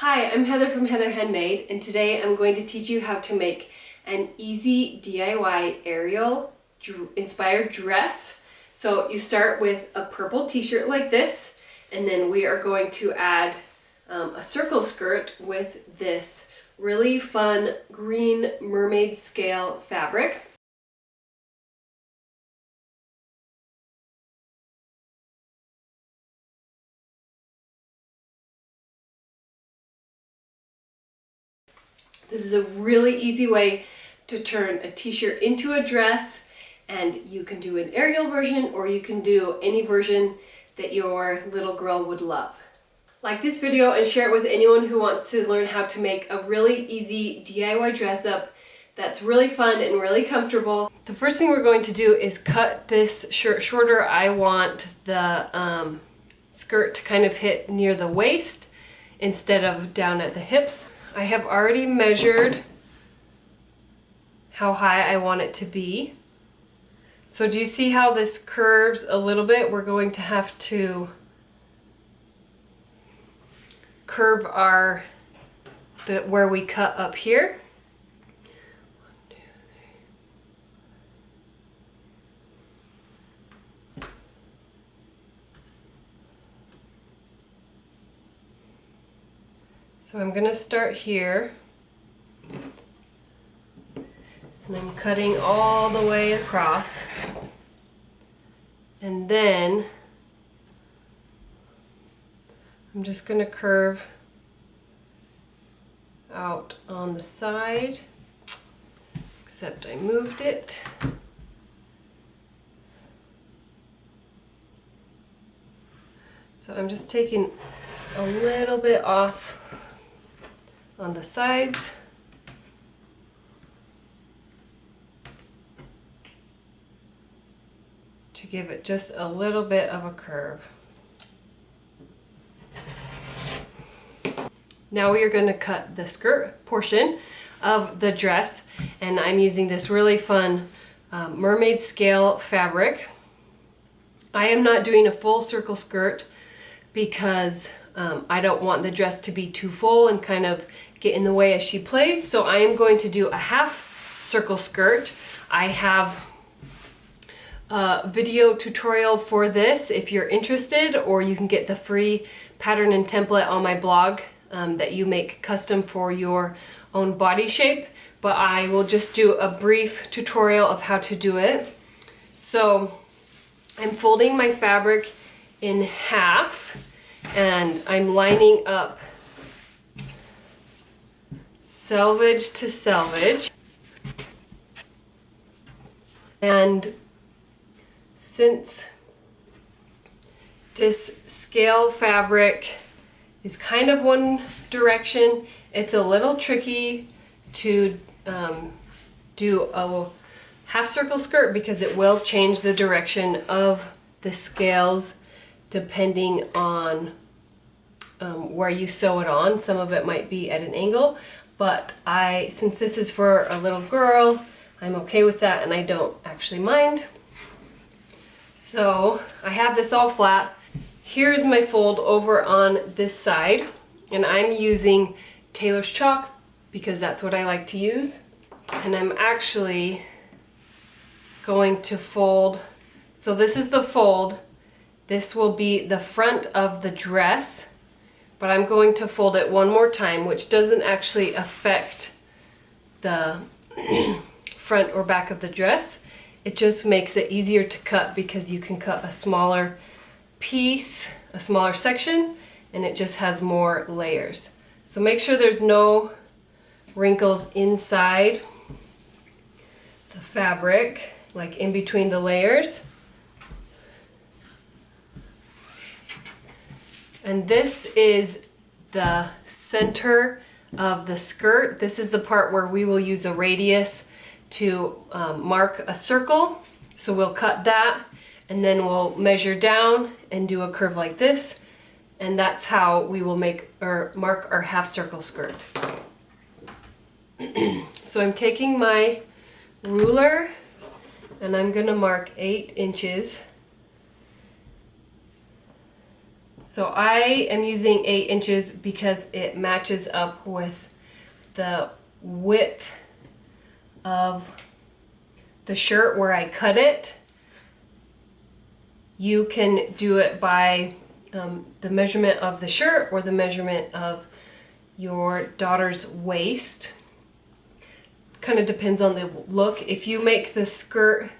Hi, I'm Heather from Heather Handmade, and today I'm going to teach you how to make an easy DIY aerial inspired dress. So you start with a purple t-shirt like this, and then we are going to add a circle skirt with this really fun green mermaid scale fabric. This is a really easy way to turn a t-shirt into a dress, and you can do an aerial version or you can do any version that your little girl would love. Like this video and share it with anyone who wants to learn how to make a really easy DIY dress up that's really fun and really comfortable. The first thing we're going to do is cut this shirt shorter. I want the skirt to kind of hit near the waist instead of down at the hips. I have already measured how high I want it to be. So do you see how this curves a little bit? We're going to have to curve where we cut up here. 1, 2, 3. So I'm going to start here, and I'm cutting all the way across, and then I'm just going to curve out on the side, except I moved it. So I'm just taking a little bit off on the sides. To give it just a little bit of a curve. Now we are going to cut the skirt portion of the dress, and I'm using this really fun mermaid scale fabric. I am not doing a full circle skirt because I don't want the dress to be too full and kind of get in the way as she plays. So I am going to do a half circle skirt. I have a video tutorial for this if you're interested, or you can get the free pattern and template on my blog that you make custom for your own body shape. But I will just do a brief tutorial of how to do it. So I'm folding my fabric in half, and I'm lining up selvage to selvage. And since this scale fabric is kind of one direction, it's a little tricky to do a half circle skirt because it will change the direction of the scales depending on where you sew it on. Some of it might be at an angle, but since this is for a little girl, I'm okay with that and I don't actually mind. So I have this all flat. Here's my fold over on this side, and I'm using Tailor's chalk because that's what I like to use. And I'm actually going to fold, so this is the fold. This will be the front of the dress, but I'm going to fold it one more time, which doesn't actually affect the front or back of the dress. It just makes it easier to cut because you can cut a smaller piece, a smaller section, and it just has more layers. So make sure there's no wrinkles inside the fabric, like in between the layers. And this is the center of the skirt. This is the part where we will use a radius to mark a circle. So we'll cut that, and then we'll measure down and do a curve like this, and that's how we will make or mark our half circle skirt. So I'm taking my ruler and I'm gonna mark 8 inches. So I am using 8 inches because it matches up with the width of the shirt where I cut it. You can do it by the measurement of the shirt or the measurement of your daughter's waist. Kind of depends on the look. If you make the skirt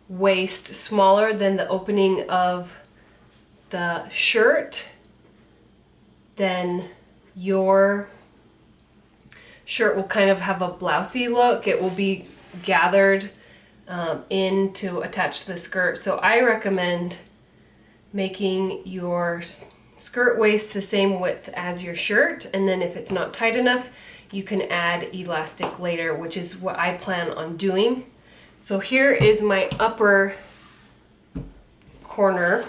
waist smaller than the opening of the shirt, then your shirt will kind of have a blousey look. It will be gathered in to attach to the skirt. So I recommend making your skirt waist the same width as your shirt, and then if it's not tight enough, you can add elastic later, which is what I plan on doing. So here is my upper corner.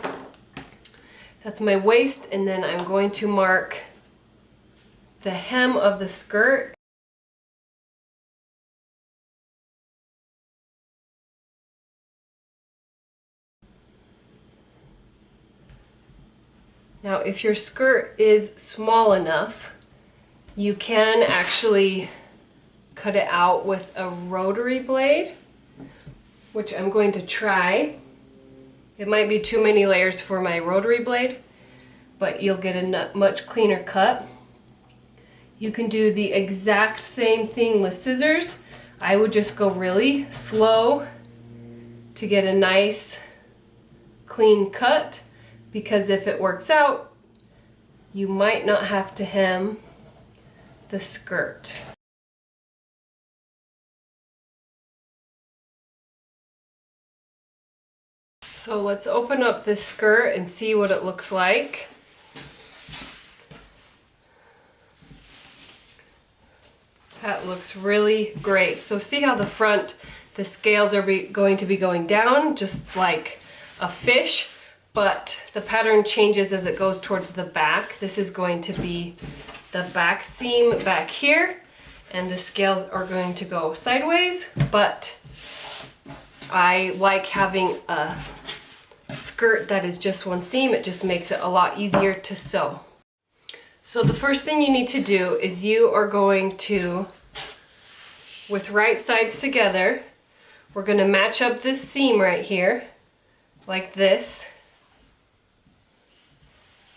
That's my waist, and then I'm going to mark the hem of the skirt. Now, if your skirt is small enough, you can actually cut it out with a rotary blade, which I'm going to try. It might be too many layers for my rotary blade, but you'll get a much cleaner cut. You can do the exact same thing with scissors. I would just go really slow to get a nice clean cut, because if it works out, you might not have to hem the skirt. So let's open up this skirt and see what it looks like. That looks really great. So see how the front, the scales are going to be going down just like a fish, but the pattern changes as it goes towards the back. This is going to be the back seam back here, and the scales are going to go sideways, but I like having a skirt that is just one seam. It just makes it a lot easier to sew. So the first thing you need to do is you are going to, with right sides together, we're going to match up this seam right here, like this,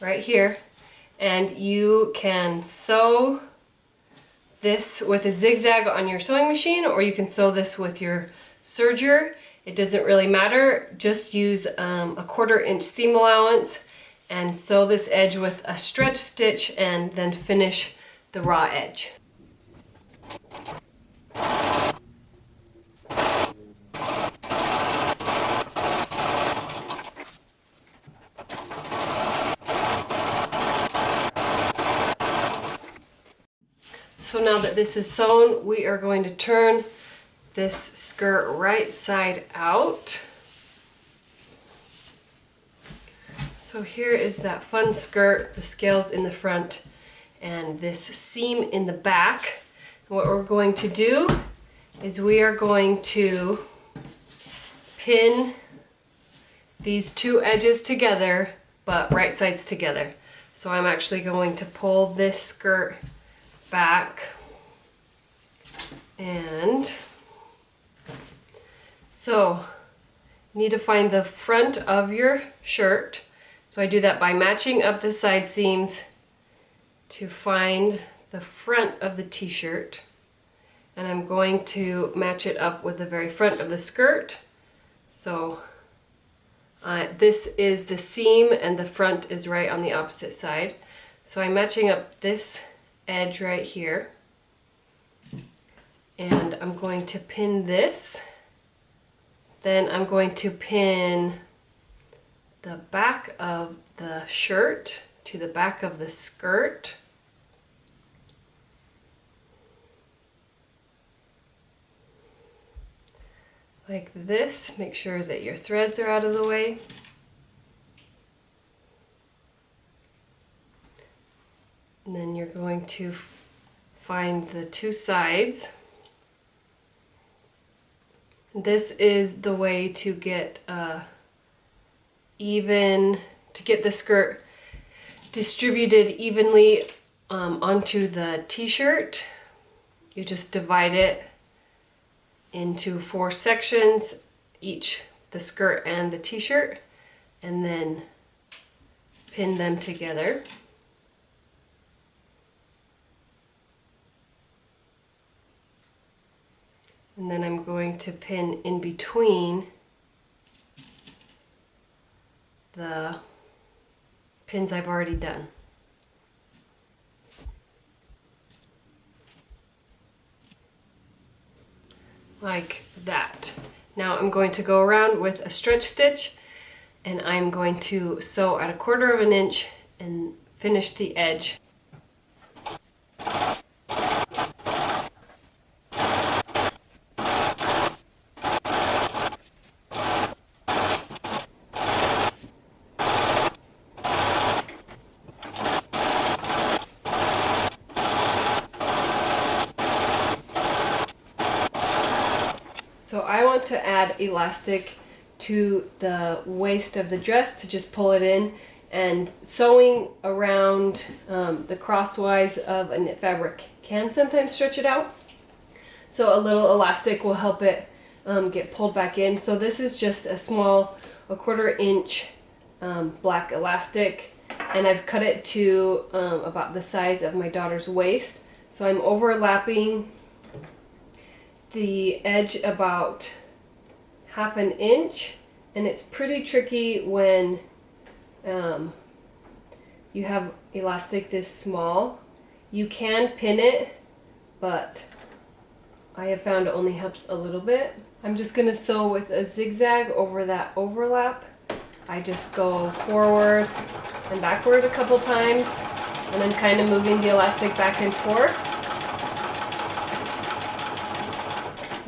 right here, and you can sew this with a zigzag on your sewing machine, or you can sew this with your serger. It doesn't really matter. Just use a 1/4 inch seam allowance and sew this edge with a stretch stitch, and then finish the raw edge. So now that this is sewn, we are going to turn this skirt right side out. So here is that fun skirt, the scales in the front and this seam in the back. What we're going to do is we are going to pin these two edges together, but right sides together. So I'm actually going to pull this skirt back, and so you need to find the front of your shirt. So I do that by matching up the side seams to find the front of the t-shirt, and I'm going to match it up with the very front of the skirt. So this is the seam and the front is right on the opposite side. So I'm matching up this edge right here, and I'm going to pin this. Then I'm going to pin the back of the shirt to the back of the skirt. Like this. Make sure that your threads are out of the way. And then you're going to find the two sides. This is the way to get to get the skirt distributed evenly onto the t-shirt. You just divide it into 4 sections, each the skirt and the t-shirt, and then pin them together. And then I'm going to pin in between the pins I've already done. Like that. Now I'm going to go around with a stretch stitch, and I'm going to sew at 1/4 of an inch and finish the edge. So I want to add elastic to the waist of the dress to just pull it in, and sewing around the crosswise of a knit fabric can sometimes stretch it out. So a little elastic will help it get pulled back in. So this is just a small 1/4 inch black elastic, and I've cut it to about the size of my daughter's waist. So I'm overlapping the edge about 1/2 inch, and it's pretty tricky when you have elastic this small. You can pin it, but I have found it only helps a little bit. I'm just going to sew with a zigzag over that overlap. I just go forward and backward a couple times, and I'm kind of moving the elastic back and forth.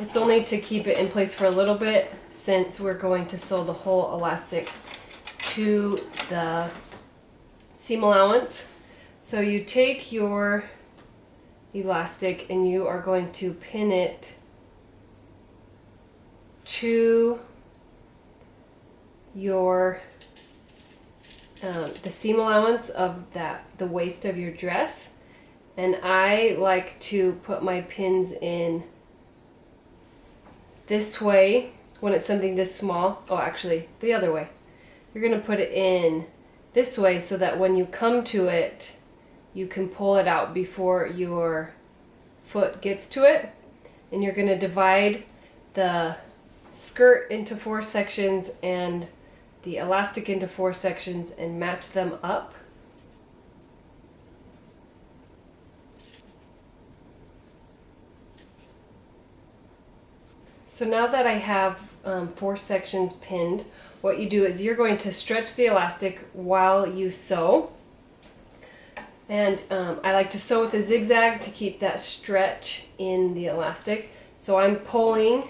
It's only to keep it in place for a little bit, since we're going to sew the whole elastic to the seam allowance. So you take your elastic and you are going to pin it to your the seam allowance of the waist of your dress. And I like to put my pins in this way when it's something this small. Oh, actually, the other way. You're going to put it in this way so that when you come to it, you can pull it out before your foot gets to it. And you're going to divide the skirt into 4 sections and the elastic into 4 sections and match them up. So now that I have 4 sections pinned, what you do is you're going to stretch the elastic while you sew. And I like to sew with a zigzag to keep that stretch in the elastic. So I'm pulling,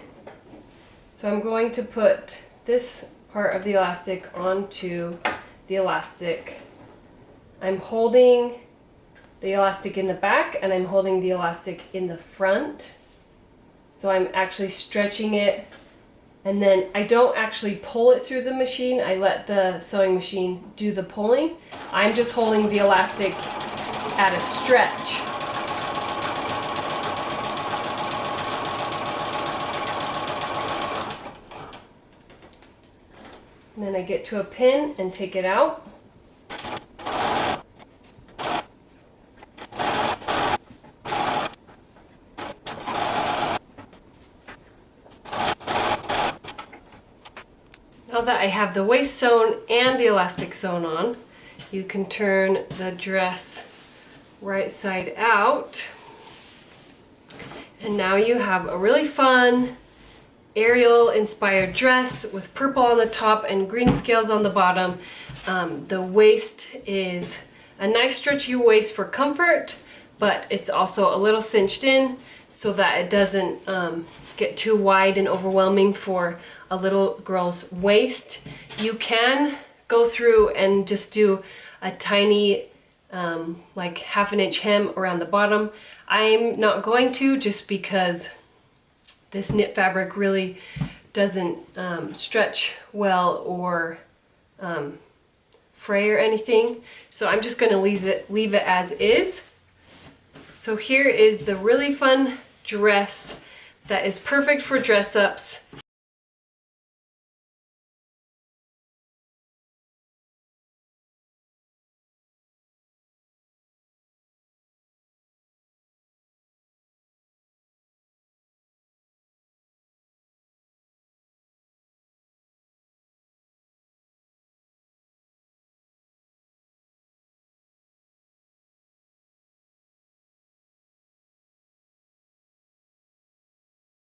so I'm going to put this part of the elastic onto the elastic. I'm holding the elastic in the back and I'm holding the elastic in the front. So I'm actually stretching it, and then I don't actually pull it through the machine. I let the sewing machine do the pulling. I'm just holding the elastic at a stretch. And then I get to a pin and take it out. Now that I have the waist sewn and the elastic sewn on, you can turn the dress right side out. And now you have a really fun Ariel inspired dress with purple on the top and green scales on the bottom. The waist is a nice stretchy waist for comfort, but it's also a little cinched in so that it doesn't get too wide and overwhelming for a little girl's waist. You can go through and just do a tiny like 1/2 inch hem around the bottom. I'm not going to, just because this knit fabric really doesn't stretch well or fray or anything. So I'm just gonna leave it as is. So here is the really fun dress that is perfect for dress ups.